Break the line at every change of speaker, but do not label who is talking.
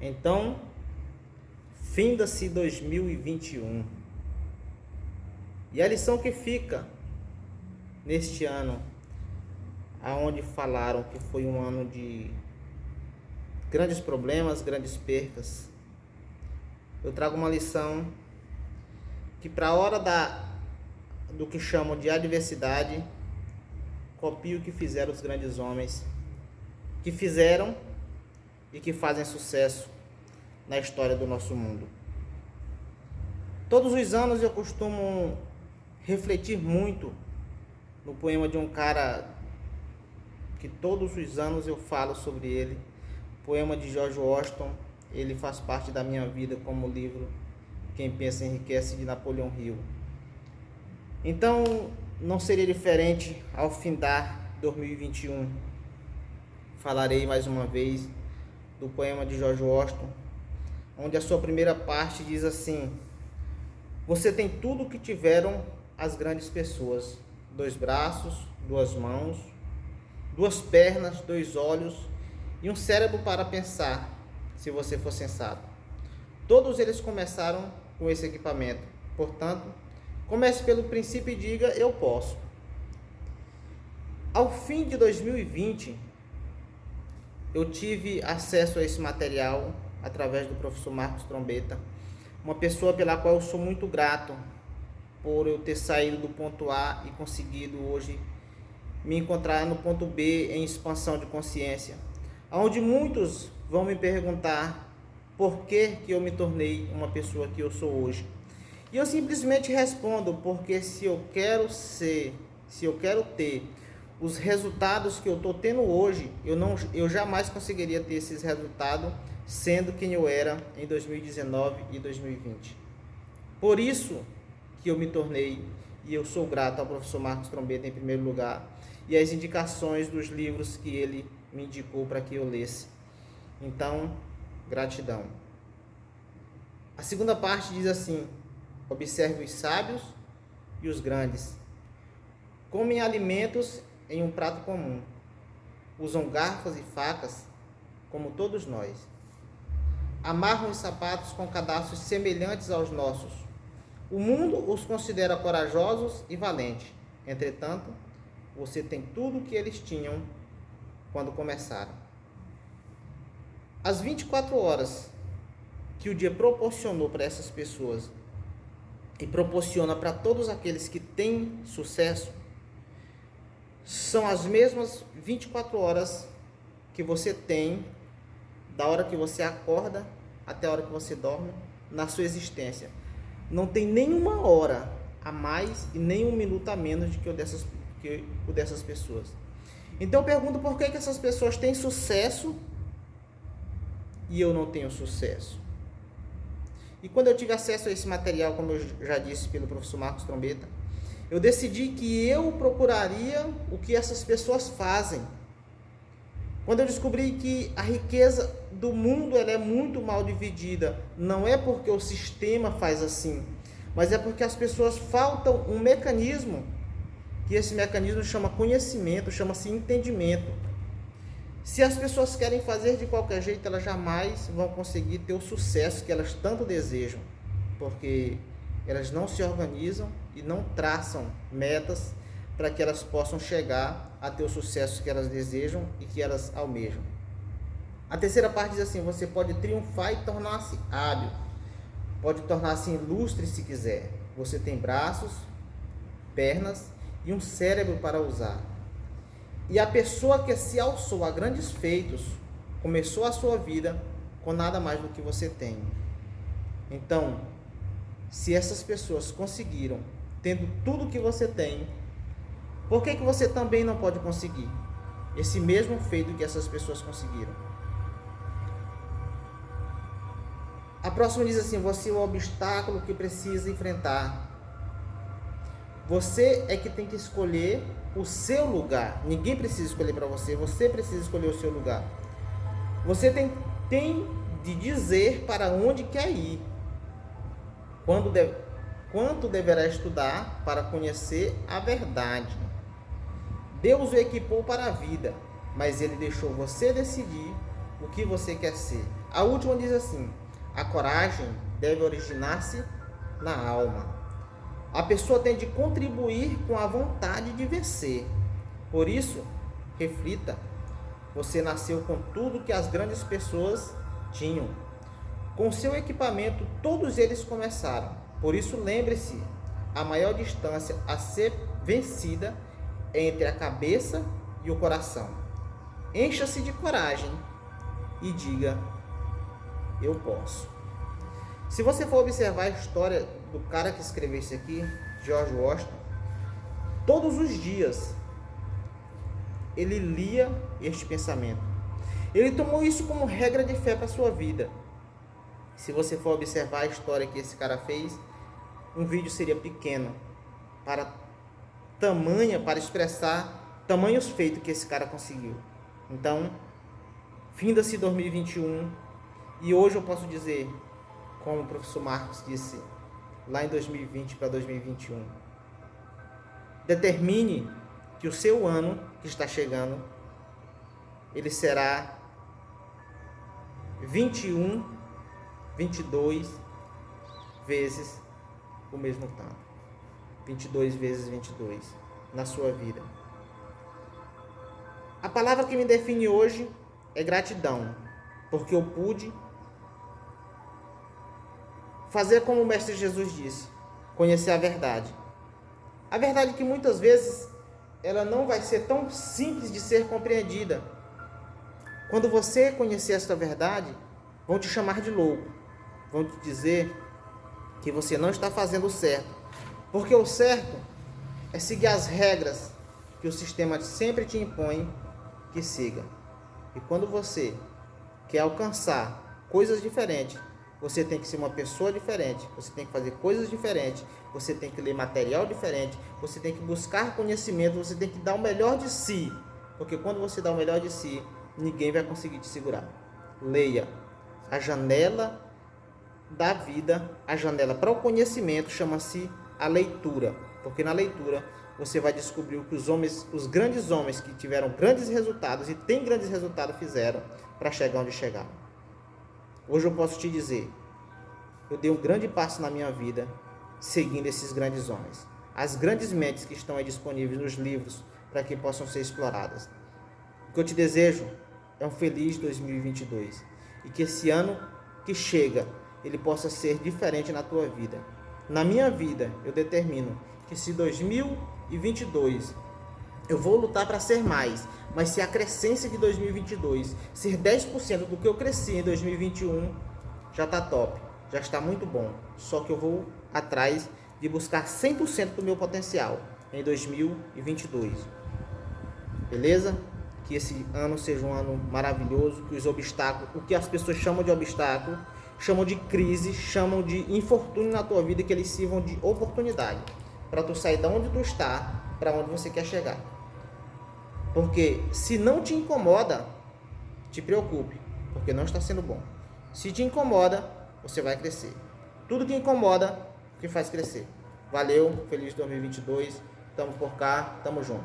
Então, finda-se 2021. E a lição que fica neste ano, aonde falaram que foi um ano de grandes problemas, grandes percas, eu trago uma lição que para a hora do que chamam de adversidade, copie o que fizeram os grandes homens, que fizeram e que fazem sucesso na história do nosso mundo. Todos os anos eu costumo refletir muito no poema de um cara que todos os anos eu falo sobre ele, o poema de George Washington. Ele faz parte da minha vida como livro Quem Pensa Enriquece, de Napoleão Hill. Então, não seria diferente ao findar 2021. Falarei mais uma vez do poema de George Washington, onde a sua primeira parte diz assim: você tem tudo o que tiveram as grandes pessoas: 2 braços, 2 mãos, 2 pernas, 2 olhos e um cérebro para pensar, se você for sensato. Todos eles começaram com esse equipamento. Portanto, comece pelo princípio e diga: eu posso. Ao fim de 2020, eu tive acesso a esse material através do professor Marcos Trombetta, uma pessoa pela qual eu sou muito grato por eu ter saído do ponto A e conseguido hoje me encontrar no ponto B em expansão de consciência, onde muitos vão me perguntar por que eu me tornei uma pessoa que eu sou hoje. E eu simplesmente respondo: porque se eu quero ter os resultados que eu estou tendo hoje, eu jamais conseguiria ter esses resultados sendo quem eu era em 2019 e 2020. Por isso que eu me tornei, e eu sou grato ao professor Marcos Trombetta em primeiro lugar, e as indicações dos livros que ele me indicou para que eu lesse. Então, gratidão. A segunda parte diz assim: observe os sábios e os grandes. Comem alimentos em um prato comum. Usam garfos e facas, como todos nós. Amarram os sapatos com cadastros semelhantes aos nossos. O mundo os considera corajosos e valentes. Entretanto, você tem tudo o que eles tinham quando começaram. As 24 horas que o dia proporcionou para essas pessoas e proporciona para todos aqueles que têm sucesso são as mesmas 24 horas que você tem da hora que você acorda até a hora que você dorme na sua existência. Não tem nenhuma hora a mais e nem um minuto a menos do que o dessas pessoas. Então eu pergunto: por que essas pessoas têm sucesso e eu não tenho sucesso? E quando eu tive acesso a esse material, como eu já disse pelo professor Marcos Trombetta, eu decidi que eu procuraria o que essas pessoas fazem. Quando eu descobri que a riqueza do mundo ela é muito mal dividida, não é porque o sistema faz assim, mas é porque as pessoas faltam um mecanismo, que esse mecanismo chama conhecimento, chama-se entendimento. Se as pessoas querem fazer de qualquer jeito, elas jamais vão conseguir ter o sucesso que elas tanto desejam, porque elas não se organizam e não traçam metas para que elas possam chegar a ter o sucesso que elas desejam e que elas almejam. A terceira parte diz assim: você pode triunfar e tornar-se hábil, pode tornar-se ilustre se quiser. Você tem braços, pernas e um cérebro para usar. E a pessoa que se alçou a grandes feitos começou a sua vida com nada mais do que você tem. Então, se essas pessoas conseguiram, tendo tudo que você tem, por que você também não pode conseguir esse mesmo feito que essas pessoas conseguiram? A próxima diz assim: você é o obstáculo que precisa enfrentar. Você é que tem que escolher o seu lugar. Ninguém precisa escolher para você, você precisa escolher o seu lugar. Você tem de dizer para onde quer ir. Quanto deverá estudar para conhecer a verdade. Deus o equipou para a vida, mas ele deixou você decidir o que você quer ser. A última diz assim: a coragem deve originar-se na alma. A pessoa tem de contribuir com a vontade de vencer. Por isso, reflita. Você nasceu com tudo que as grandes pessoas tinham. Com seu equipamento, todos eles começaram. Por isso, lembre-se, a maior distância a ser vencida é entre a cabeça e o coração. Encha-se de coragem e diga: eu posso. Se você for observar a história do cara que escreveu isso aqui, George Washington, todos os dias ele lia este pensamento. Ele tomou isso como regra de fé para a sua vida. Se você for observar a história que esse cara fez, um vídeo seria pequeno para expressar tamanhos feitos que esse cara conseguiu. Então, finda-se 2021 e hoje eu posso dizer, como o professor Marcos disse lá em 2020 para 2021, determine que o seu ano que está chegando, ele será 21, 22 vezes o mesmo tanto. 22 vezes 22 na sua vida. A palavra que me define hoje é gratidão, porque eu pude fazer como o Mestre Jesus disse, conhecer a verdade. A verdade que muitas vezes ela não vai ser tão simples de ser compreendida. Quando você conhecer esta verdade, vão te chamar de louco, vão te dizer que você não está fazendo o certo, porque o certo é seguir as regras que o sistema sempre te impõe que siga. E quando você quer alcançar coisas diferentes, você tem que ser uma pessoa diferente, você tem que fazer coisas diferentes, você tem que ler material diferente, você tem que buscar conhecimento, você tem que dar o melhor de si, porque quando você dá o melhor de si, ninguém vai conseguir te segurar. Leia. A janela da vida, a janela para o conhecimento chama-se a leitura, porque na leitura você vai descobrir o que os grandes homens que tiveram grandes resultados e têm grandes resultados fizeram para chegar onde chegaram. Hoje eu posso te dizer, eu dei um grande passo na minha vida seguindo esses grandes homens. As grandes mentes que estão aí disponíveis nos livros para que possam ser exploradas. O que eu te desejo é um feliz 2022 e que esse ano que chega, ele possa ser diferente na tua vida. Na minha vida, eu determino que se 2022 eu vou lutar para ser mais, mas se a crescência de 2022 ser 10% do que eu cresci em 2021, já está top, já está muito bom. Só que eu vou atrás de buscar 100% do meu potencial em 2022. Beleza? Que esse ano seja um ano maravilhoso, que os obstáculos, o que as pessoas chamam de obstáculo, chamam de crise, chamam de infortúnio na tua vida, que eles sirvam de oportunidade para tu sair de onde tu está para onde você quer chegar. Porque se não te incomoda, te preocupe, porque não está sendo bom. Se te incomoda, você vai crescer. Tudo que incomoda, que faz crescer. Valeu, feliz 2022, tamo por cá, tamo junto.